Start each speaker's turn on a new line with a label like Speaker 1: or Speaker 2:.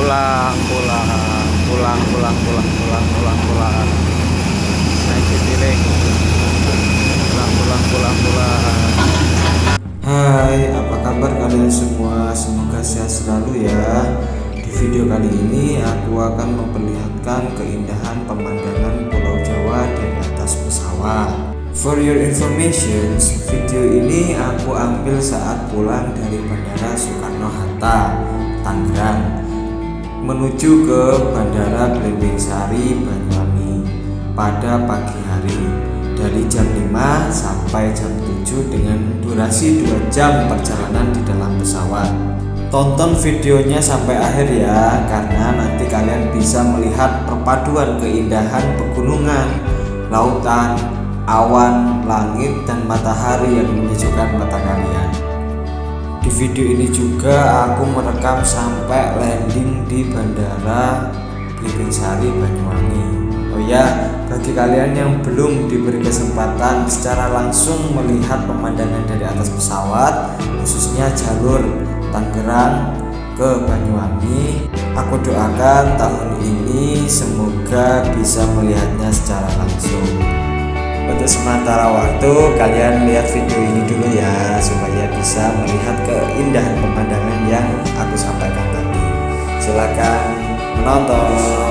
Speaker 1: pulang naik Citylink, pulang.
Speaker 2: Hai, apa kabar kalian semua? Semoga sehat selalu ya. Di video kali ini aku akan memperlihatkan keindahan pemandangan Pulau Jawa dari atas pesawat. For your information, video ini aku ambil saat pulang dari Bandara Soekarno-Hatta, Tangerang, menuju ke Bandara Belimbing Sari, Banyuwangi pada pagi hari dari jam 5 sampai jam 7 dengan durasi 2 jam perjalanan di dalam pesawat. Tonton videonya sampai akhir ya, karena nanti kalian bisa melihat perpaduan keindahan pegunungan, lautan, awan, langit, dan matahari yang menyejukkan mata kalian. Di video ini juga aku merekam sampai landing di Bandara Belimbing Sari, Banyuwangi. Oh ya, bagi kalian yang belum diberi kesempatan secara langsung melihat pemandangan dari atas pesawat, khususnya jalur Tangerang ke Banyuwangi, aku doakan tahun ini semoga bisa melihatnya secara langsung. Untuk sementara waktu, kalian lihat video ini dulu ya, supaya bisa melihat keindahan pemandangan yang aku sampaikan tadi. Silakan menonton.